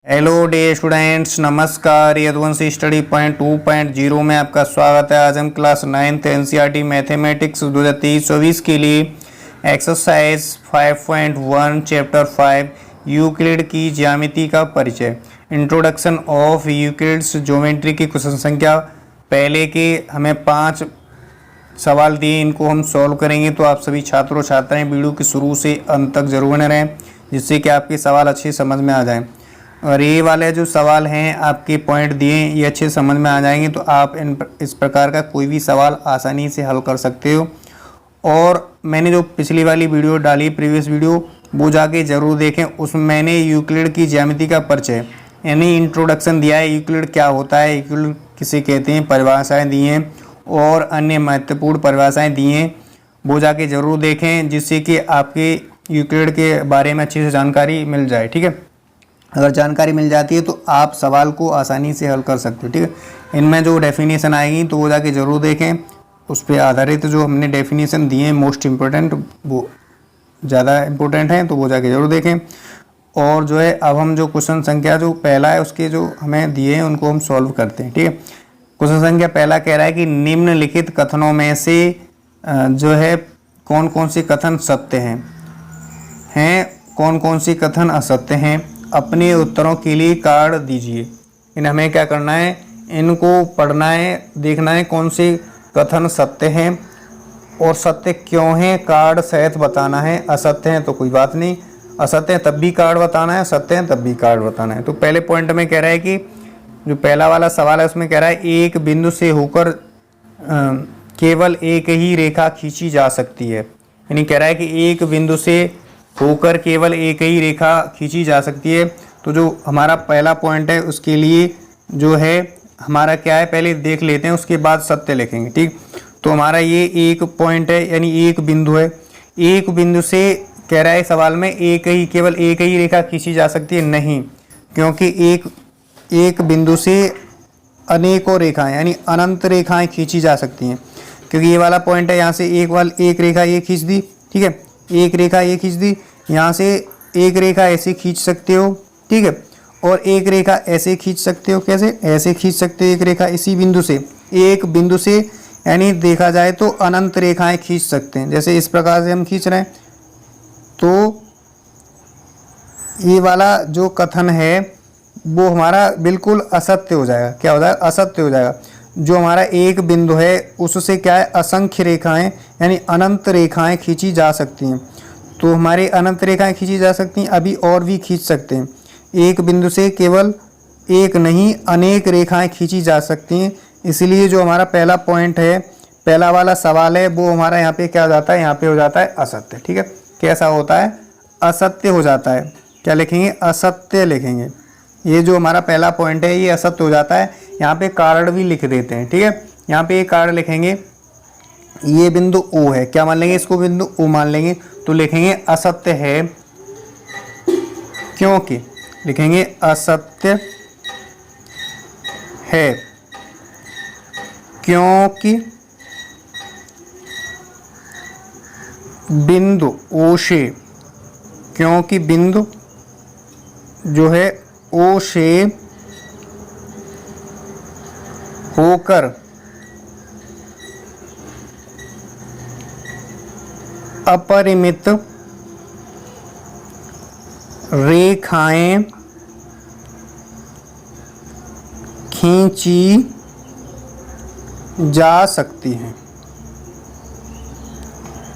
Hello day students, नमस्कार। Yaduvanshi study point 2.0 में आपका स्वागत है। आज हम क्लास 9th एनसीईआरटी मैथमेटिक्स 2023-24 के लिए एक्सरसाइज 5.1 चैप्टर 5 यूक्लिड की ज्यामिति का परिचय, इंट्रोडक्शन ऑफ यूक्लिड्स ज्योमेट्री की क्वेश्चन संख्या पहले के हमें 5 सवाल दिए, इनको हम सॉल्व करेंगे। तो आप सभी छात्रों छात्राएं वीडियो के शुरू से अंत तक जरूर बने रहें, जिससे कि आपके सवाल अच्छे समझ में आ जाएं। और ये वाले जो सवाल हैं, आपके पॉइंट दिए ये अच्छे समझ में आ जाएंगे, तो आप इस प्रकार का कोई भी सवाल आसानी से हल कर सकते हो। और मैंने जो पिछली वाली वीडियो डाली, प्रीवियस वीडियो, वो जाके ज़रूर देखें। उसमें मैंने यूक्लिड की ज्यामिति का परिचय यानी इंट्रोडक्शन दिया है। यूक्लिड क्या होता है, यूक्लिड किसे कहते हैं, परिभाषाएँ दी हैं और अन्य महत्वपूर्ण परिभाषाएँ दी हैं, वो जाके ज़रूर देखें, जिससे कि आपके यूक्लिड के बारे में अच्छी से जानकारी मिल जाए। ठीक है, अगर जानकारी मिल जाती है तो आप सवाल को आसानी से हल कर सकते हो। ठीक है, इनमें जो डेफिनेशन आएगी तो वो जाके ज़रूर देखें। उस पर आधारित जो हमने डेफिनेशन दिए हैं मोस्ट इम्पोर्टेंट, वो ज़्यादा इम्पोर्टेंट हैं, तो वो जाके ज़रूर देखें। और जो है, अब हम जो क्वेश्चन संख्या जो पहला है उसके जो हमें दिए हैं उनको हम सॉल्व करते हैं। ठीक है, क्वेश्चन संख्या पहला कह रहा है कि निम्नलिखित कथनों में से जो है कौन कौन से कथन सत्य हैं कौन कौन से कथन असत्य हैं, अपने उत्तरों के लिए कार्ड दीजिए। इन हमें क्या करना है, इनको पढ़ना है, देखना है कौन से कथन सत्य हैं और सत्य क्यों हैं, कार्ड सहित बताना है। असत्य हैं तो कोई बात नहीं, असत्य हैं तब भी कार्ड बताना है, सत्य हैं तब भी कार्ड बताना है। तो पहले पॉइंट में कह रहा है कि जो पहला वाला सवाल है उसमें कह रहा है एक बिंदु से होकर केवल एक ही रेखा खींची जा सकती है। यानी कह रहा है कि एक बिंदु से होकर केवल एक ही रेखा खींची जा सकती है। तो जो हमारा पहला पॉइंट है उसके लिए जो है हमारा क्या है, पहले देख लेते हैं, उसके बाद सत्य लिखेंगे। ठीक, तो हमारा ये एक पॉइंट है, यानी एक बिंदु है। एक बिंदु से कह रहा है सवाल में केवल एक ही रेखा खींची जा सकती है, नहीं, क्योंकि एक बिंदु से अनेकों रेखाएं यानी अनंत रेखाएं खींची जा सकती हैं। क्योंकि ये वाला पॉइंट है, यहाँ से एक रेखा ये खींच दी, ठीक है, एक रेखा ये खींच दी, यहाँ से एक रेखा ऐसे खींच सकते हो, ठीक है, और एक रेखा ऐसे खींच सकते हो। कैसे? ऐसे खींच सकते हो एक रेखा इसी बिंदु से, एक बिंदु से, यानी देखा जाए तो अनंत रेखाएं खींच सकते हैं। जैसे इस प्रकार से हम खींच रहे हैं, तो ये वाला जो कथन है वो हमारा बिल्कुल असत्य हो जाएगा। क्या हो जाएगा? असत्य हो जाएगा। जो हमारा एक बिंदु है उससे क्या है, असंख्य रेखाएं यानी अनंत रेखाएं खींची जा सकती हैं। तो हमारी अनंत रेखाएं खींची जा सकती हैं, अभी और भी खींच सकते हैं। एक बिंदु से केवल एक नहीं अनेक रेखाएं खींची जा सकती हैं। इसलिए जो हमारा पहला पॉइंट है, पहला वाला सवाल है, वो हमारा यहाँ पे क्या हो जाता है, यहाँ पे हो जाता है असत्य। ठीक है, कैसा होता है? असत्य हो जाता है। क्या लिखेंगे? असत्य लिखेंगे। ये जो हमारा पहला पॉइंट है ये असत्य हो जाता है। यहाँ पे कारण भी लिख देते हैं। ठीक है, यहाँ पे एक कारण लिखेंगे, ये बिंदु O है, क्या मान लेंगे इसको? बिंदु O मान लेंगे। तो लिखेंगे असत्य है क्योंकि, लिखेंगे असत्य है क्योंकि बिंदु O से, क्योंकि बिंदु जो है O से होकर अपरिमित रेखाएं खींची जा सकती हैं।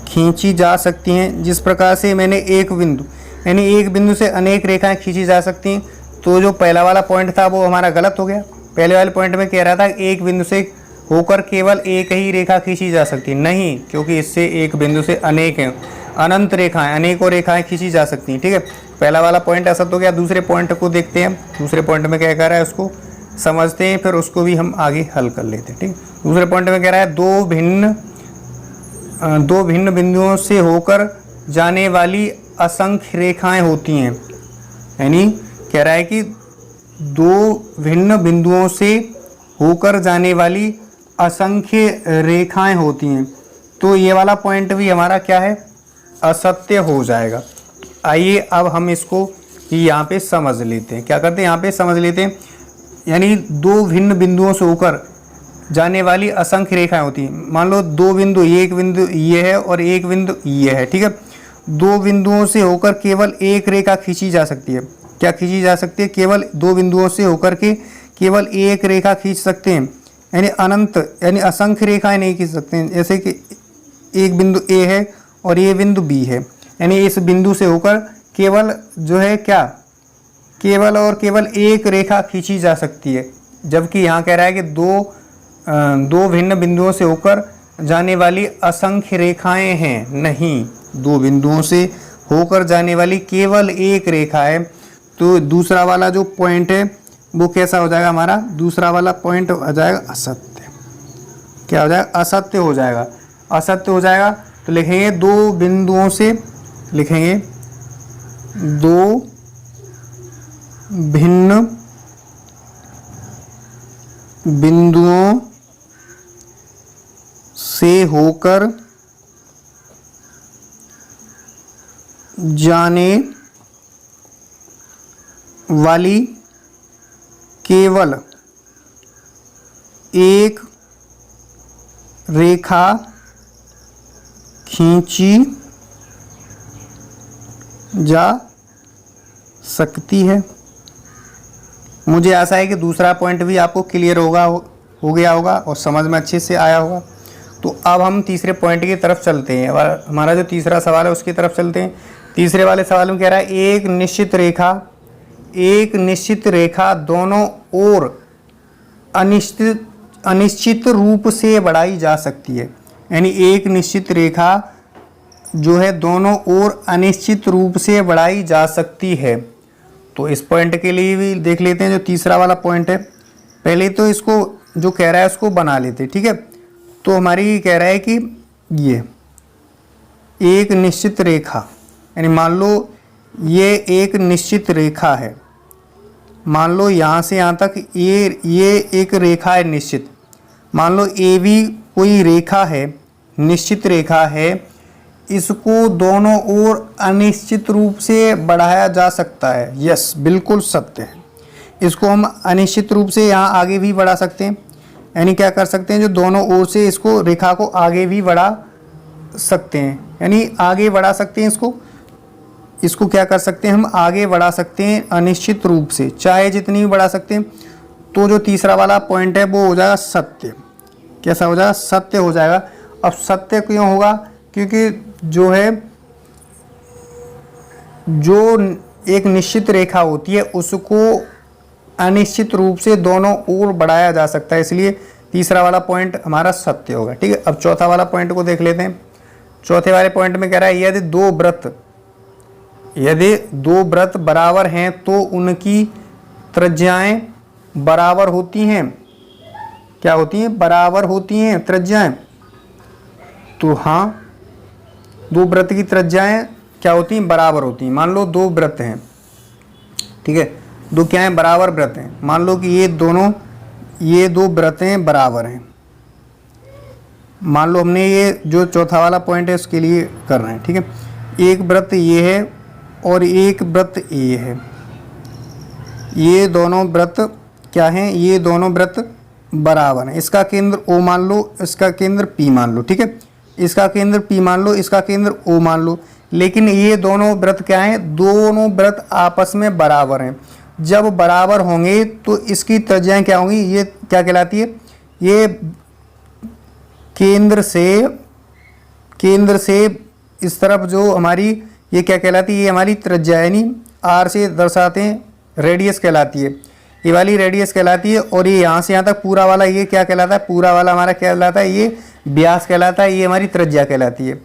खींची जा सकती हैं जिस प्रकार से मैंने एक बिंदु, यानी एक बिंदु से अनेक रेखाएं खींची जा सकती हैं। तो जो पहला वाला पॉइंट था वो हमारा गलत हो गया। पहले वाले पॉइंट में कह रहा था एक बिंदु से होकर केवल एक ही रेखा खींची जा सकती है, नहीं, क्योंकि इससे एक बिंदु से अनेक हैं, अनंत रेखाएं, अनेकों रेखाएं खींची जा सकती हैं। ठीक है, पहला वाला पॉइंट असत्य हो गया। दूसरे पॉइंट को देखते हैं, दूसरे पॉइंट में क्या कह रहा है उसको समझते हैं, फिर उसको भी हम आगे हल कर लेते हैं। ठीक, दूसरे पॉइंट में कह रहा है दो भिन्न बिंदुओं से होकर जाने वाली असंख्य रेखाएं होती हैं। यानी कह रहा है कि दो भिन्न बिंदुओं से होकर जाने वाली असंख्य रेखाएं होती हैं। तो ये वाला पॉइंट भी हमारा क्या है, असत्य हो जाएगा। आइए अब हम इसको कि यहाँ पे समझ लेते हैं। क्या करते हैं, यहाँ पे समझ लेते हैं, यानी दो भिन्न बिंदुओं से होकर जाने वाली असंख्य रेखाएं होती हैं। मान लो दो बिंदु, एक बिंदु ये है और एक बिंदु ये है, ठीक है। दो बिंदुओं से होकर केवल एक रेखा खींची जा सकती है। क्या खींची जा सकती है? केवल दो बिंदुओं से होकर के केवल एक रेखा खींच सकते हैं, यानी अनंत यानी असंख्य रेखाएं नहीं खींच सकते हैं। जैसे कि एक बिंदु ए है और ये बिंदु बी है, यानी इस बिंदु से होकर केवल जो है क्या, केवल और केवल एक रेखा खींची जा सकती है। जबकि यहाँ कह रहा है कि दो भिन्न बिंदुओं से होकर जाने वाली असंख्य रेखाएं हैं। नहीं, दो बिंदुओं से होकर जाने वाली केवल एक रेखा है। तो दूसरा वाला जो पॉइंट है वो कैसा हो जाएगा हमारा? दूसरा वाला पॉइंट हो जाएगा असत्य। क्या हो जाएगा? असत्य हो जाएगा। असत्य हो जाएगा तो लिखेंगे दो बिंदुओं से, लिखेंगे दो भिन्न बिंदुओं से होकर जाने वाली केवल एक रेखा खींची जा सकती है। मुझे आशा है कि दूसरा पॉइंट भी आपको क्लियर हो गया होगा और समझ में अच्छे से आया होगा। तो अब हम तीसरे पॉइंट की तरफ चलते हैं और हमारा जो तीसरा सवाल है उसकी तरफ चलते हैं। तीसरे वाले सवाल में कह रहा है एक निश्चित रेखा दोनों ओर अनिश्चित रूप से बढ़ाई जा सकती है। यानी एक निश्चित रेखा जो है दोनों ओर अनिश्चित रूप से बढ़ाई जा सकती है। तो इस पॉइंट के लिए भी देख लेते हैं जो तीसरा वाला पॉइंट है। पहले तो इसको जो कह रहा है उसको बना लेते हैं, ठीक है। तो हमारी कह रहा है कि ये एक निश्चित रेखा, यानी मान लो ये एक निश्चित रेखा है। मान लो यहाँ से यहाँ तक ये एक रेखा है निश्चित। मान लो ए भी कोई रेखा है, निश्चित रेखा है। इसको दोनों ओर अनिश्चित रूप से बढ़ाया जा सकता है। यस, बिल्कुल सत्य है। इसको हम अनिश्चित रूप से यहाँ आगे भी बढ़ा सकते हैं। यानी क्या कर सकते हैं, जो दोनों ओर से इसको रेखा को आगे भी बढ़ा सकते हैं, यानी आगे बढ़ा सकते हैं इसको क्या कर सकते हैं, हम आगे बढ़ा सकते हैं अनिश्चित रूप से, चाहे जितनी भी बढ़ा सकते हैं। तो जो तीसरा वाला पॉइंट है वो हो जाएगा सत्य। कैसा हो जाएगा? सत्य हो जाएगा। अब सत्य क्यों होगा? क्योंकि जो है जो एक निश्चित रेखा होती है उसको अनिश्चित रूप से दोनों ओर बढ़ाया जा सकता है, इसलिए तीसरा वाला पॉइंट हमारा सत्य होगा। ठीक है, अब चौथा वाला पॉइंट को देख लेते हैं। चौथे वाले पॉइंट में कह रहा है यदि दो वृत्त बराबर हैं तो उनकी त्रिज्याएं बराबर होती हैं। क्या होती हैं? बराबर होती हैं त्रिज्याएं। तो हाँ, दो वृत्त की त्रिज्याएं क्या होती हैं? बराबर होती हैं। मान लो दो वृत्त हैं, ठीक है, दो क्या हैं? बराबर वृत्त हैं। मान लो कि ये दो वृत्तें बराबर हैं। मान लो हमने ये जो चौथा वाला पॉइंट है उसके लिए कर रहे हैं, ठीक है। एक वृत्त ये है और एक वृत्त ये है। ये दोनों वृत्त क्या हैं? ये दोनों वृत्त बराबर हैं। इसका केंद्र O मान लो, इसका केंद्र P मान लो, ठीक है। इसका केंद्र P मान लो, इसका केंद्र O मान लो। लेकिन ये दोनों वृत्त क्या हैं? दोनों वृत्त आपस में बराबर हैं। जब बराबर होंगे तो इसकी त्रिज्याएं क्या होंगी? ये क्या कहलाती है? ये केंद्र से इस तरफ जो हमारी ये क्या कहलाती है? ये हमारी त्रिज्या, यानी R से दर्शाते हैं, रेडियस कहलाती है। ये वाली रेडियस कहलाती है। और ये यहाँ से यहाँ तक पूरा वाला ये क्या कहलाता है? पूरा वाला हमारा क्या कहलाता है? ये व्यास कहलाता है। ये हमारी त्रिज्या कहलाती है।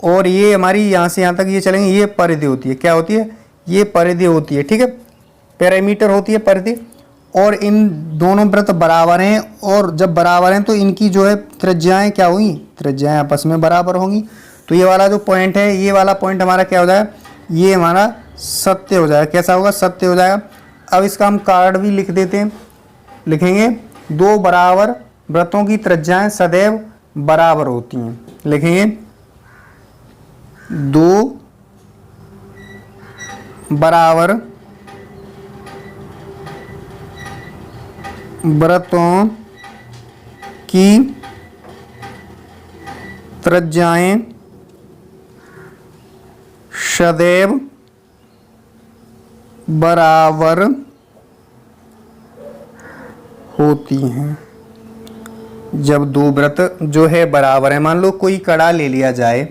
और ये हमारी यहाँ से यहाँ तक ये चलेंगे, ये परिधि होती है। क्या होती है? ये परिधि होती है, ठीक है, पैरामीटर होती है परिधि। और इन दोनों वृत्त बराबर हैं, और जब बराबर हैं तो इनकी जो है त्रिज्याएं क्या हुई? त्रिज्याएं आपस में बराबर होंगी। तो ये वाला जो पॉइंट है, ये वाला पॉइंट हमारा क्या हो जाएगा? ये हमारा सत्य हो जाएगा। कैसा होगा? सत्य हो जाएगा। अब इसका हम कारण भी लिख देते हैं। लिखेंगे दो बराबर वृत्तों की त्रिज्याएं सदैव बराबर होती हैं। लिखेंगे दो बराबर वृत्तों की त्रिज्याएं सदैव बराबर होती हैं। जब दो वृत्त जो है बराबर है, मान लो कोई कड़ा ले लिया जाए,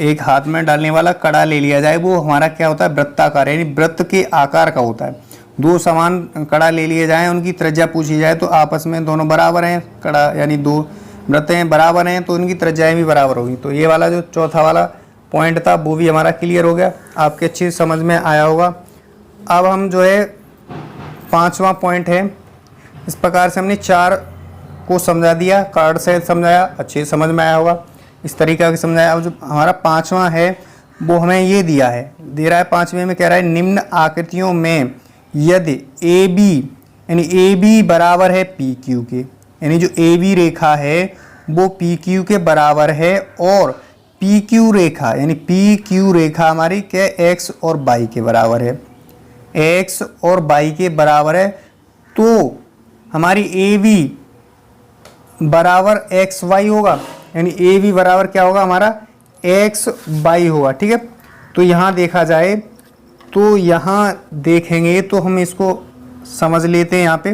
एक हाथ में डालने वाला कड़ा ले लिया जाए, वो हमारा क्या होता है, वृत्ताकार, यानी वृत्त के आकार का होता है। दो समान कड़ा ले लिए जाए, उनकी त्रिज्या पूछी जाए तो आपस में दोनों बराबर हैं, कड़ा यानी दो वृत्त हैं बराबर हैं तो उनकी त्रिज्याएं भी बराबर होगी। तो ये वाला जो चौथा वाला पॉइंट था वो भी हमारा क्लियर हो गया, आपके अच्छी समझ में आया होगा। अब हम जो है पांचवा पॉइंट है, इस प्रकार से हमने चार को समझा दिया, कार्ड से समझाया, अच्छे समझ में आया होगा, इस तरीका से समझाया। अब जो हमारा पांचवा है वो हमें ये दिया है, दे रहा है पांचवें में, कह रहा है निम्न आकृतियों में यदि ए बी यानी ए बी बराबर है पी क्यू के, यानी जो ए बी रेखा है वो पी क्यू के बराबर है, और पी क्यू रेखा यानी पी क्यू रेखा हमारी क्या एक्स और वाई के बराबर है, एक्स और वाई के बराबर है, तो हमारी ए बी बराबर एक्स वाई होगा, यानी ए बी बराबर क्या होगा हमारा एक्स वाई होगा। ठीक है, तो यहाँ देखा जाए तो यहाँ देखेंगे तो हम इसको समझ लेते हैं, यहाँ पे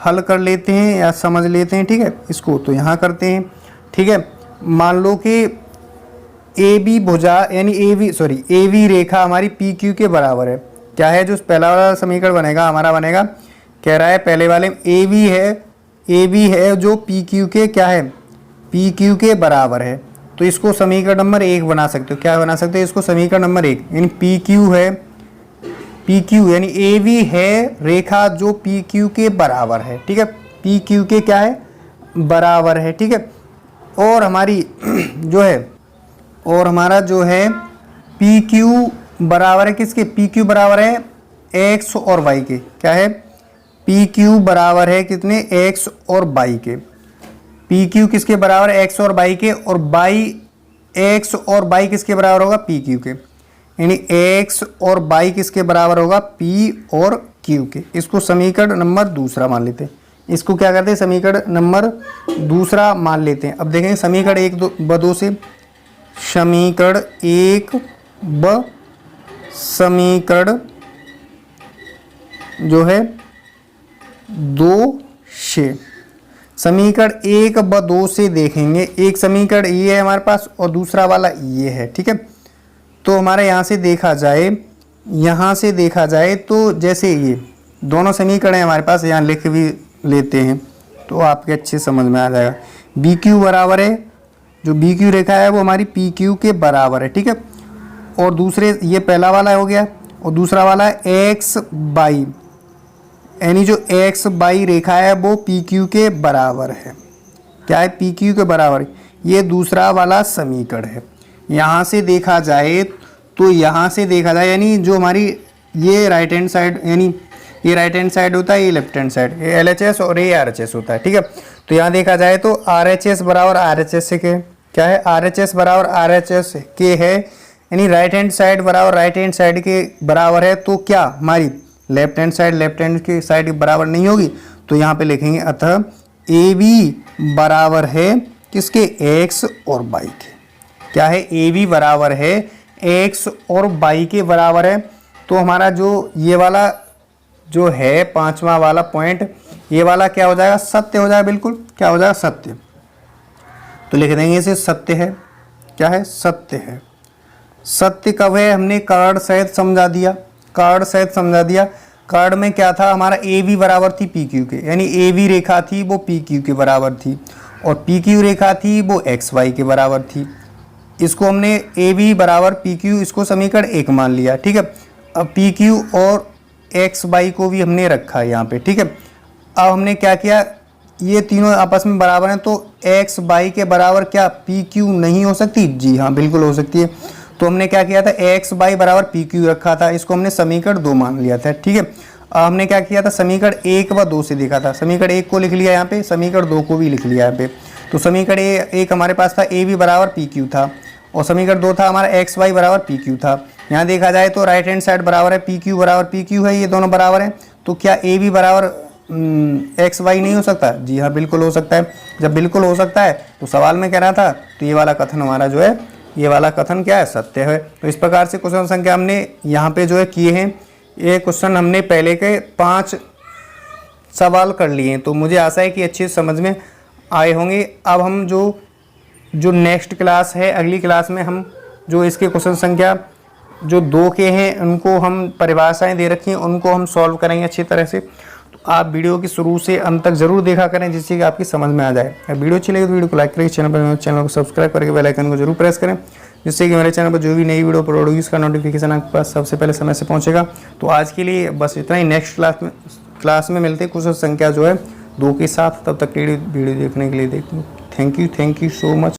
हल कर लेते हैं या समझ लेते हैं। ठीक है, इसको तो यहाँ करते हैं। ठीक है, मान लो कि ए बी भुजा यानी ए बी रेखा हमारी पी क्यू के बराबर है। क्या है जो पहला वाला समीकरण बनेगा हमारा, बनेगा कह रहा है पहले वाले में ए बी है जो पी क्यू के क्या है, पी क्यू के बराबर है, तो इसको समीकरण नंबर 1 बना सकते हो। क्या बना सकते हो इसको, समीकरण नंबर 1, यानी पी क्यू यानी ए बी है रेखा जो पी क्यू के बराबर है। ठीक है, पी क्यू के क्या है, बराबर है। ठीक है, और हमारी जो है, और हमारा जो है पी क्यू बराबर है किसके, पी क्यू बराबर है एक्स और वाई के। क्या है, पी क्यू बराबर है कितने, एक्स और वाई के। पी क्यू किसके बराबर है, एक्स और वाई के, और बाई एक्स और वाई किसके बराबर होगा, पी क्यू के, यानी एक्स और वाई किसके बराबर होगा, पी और क्यू के। इसको समीकरण नंबर दूसरा मान लेते हैं, इसको क्या करते हैं, समीकरण नंबर दूसरा मान लेते हैं। अब देखेंगे समीकरण 1 2 से, समीकरण 1 ब समीकरण जो है 2 से, समीकरण 1 व 2 से देखेंगे। एक समीकरण ये है हमारे पास और दूसरा वाला ये है। ठीक है, तो हमारे यहाँ से देखा जाए तो जैसे ये दोनों समीकरण है हमारे पास, यहाँ लिख भी लेते हैं तो आपके अच्छे समझ में आ जाएगा। बी क्यू बराबर है, जो बी क्यू रेखा है वो हमारी पी क्यू के बराबर है। ठीक है, और दूसरे ये पहला वाला हो गया, और दूसरा वाला है एक्स बाई, यानी जो एक्स बाई रेखा है वो पी क्यू के बराबर है। क्या है, पी क्यू के बराबर, ये दूसरा वाला समीकरण है। यहाँ से देखा जाए तो यानी जो हमारी ये राइट हैंड साइड, यानी ये राइट हैंड साइड होता है, ये लेफ्ट हैंड साइड, ये एल एच एस और ये आर एच एस होता है। ठीक है, तो यहाँ देखा जाए तो आर एच एस बराबर आर एच एस के, क्या है, आर एच एस बराबर आर एच एस के है, यानी राइट हैंड साइड बराबर राइट हैंड साइड के बराबर है, तो क्या हमारी लेफ्ट हैंड की साइड के बराबर नहीं होगी। तो यहाँ पे लिखेंगे अतः ए बी बराबर है किसके, एक्स और वाई के। क्या है, ए बी बराबर है एक्स और वाई के बराबर है। तो हमारा जो ये वाला जो है पांचवा वाला पॉइंट, ये वाला क्या हो जाएगा, सत्य हो जाएगा, बिल्कुल क्या हो जाएगा, सत्य। तो लिख देंगे इसे सत्य है। क्या है, सत्य है। सत्य कब है, हमने कार्ड सहित समझा दिया, कार्ड में क्या था हमारा, ए बी बराबर थी पी क्यू के, यानी ए बी रेखा थी वो पी क्यू के बराबर थी, और पी क्यू रेखा थी वो एक्स वाई के बराबर थी। इसको हमने ए बी बराबर पी क्यू, इसको समीकरण 1 मान लिया। ठीक है, अब पी क्यू और एक्स वाई को भी हमने रखा यहाँ पे। ठीक है, अब हमने क्या किया, ये तीनों आपस में बराबर हैं, तो एक्स वाई के बराबर क्या पी क्यू नहीं हो सकती, जी हाँ बिल्कुल हो सकती है। तो हमने क्या किया था, एक्स वाई बराबर पी क्यू रखा था, इसको हमने समीकरण 2 मान लिया था। ठीक है, हमने क्या किया था, समीकरण 1 व 2 से देखा था, समीकरण 1 को लिख लिया यहाँ पे, समीकरण 2 को भी लिख लिया यहाँ पे। तो समीकरण 1 हमारे पास था ए बी बराबर पी क्यू था, और समीकरण 2 था हमारा एक्स वाई बराबर पी क्यू था। यहाँ देखा जाए तो राइट हैंड साइड बराबर है, पी क्यू बराबर पी क्यू है, ये दोनों बराबर हैं। तो क्या ए बी बराबर एक्स वाई नहीं हो सकता? जी हाँ, बिल्कुल हो सकता है। जब बिल्कुल हो सकता है तो सवाल में कह रहा था, तो ये वाला कथन हमारा जो है, ये वाला कथन क्या है? सत्य है। तो इस प्रकार से क्वेश्चन संख्या हमने यहाँ पे जो है किए हैं। ये क्वेश्चन हमने पहले के 5 सवाल कर लिए हैं, तो मुझे आशा है कि अच्छे समझ में आए होंगे। अब हम जो नेक्स्ट क्लास है, अगली क्लास में हम जो इसके क्वेश्चन संख्या जो 2 के हैं, उनको हम परिभाषाएं दे रखी हैं, उनको हम सॉल्व करेंगे अच्छी तरह से। तो आप वीडियो की शुरू से अंत तक जरूर देखा करें, जिससे कि आपकी समझ में आ जाए। अगर वीडियो अच्छी लगे तो वीडियो को लाइक करें, चैनल को सब्सक्राइब करके बेल आइकन को जरूर प्रेस करें, जिससे कि मेरे चैनल पर जो भी नई वीडियो अपलोड होगी उसका नोटिफिकेशन आपके पास सबसे पहले समय से पहुंचेगा। तो आज के लिए बस इतना ही। नेक्स्ट क्लास में मिलते हैं क्वेश्चन संख्या जो है 2 के साथ। तब तक के वीडियो देखने के लिए थैंक यू सो मच।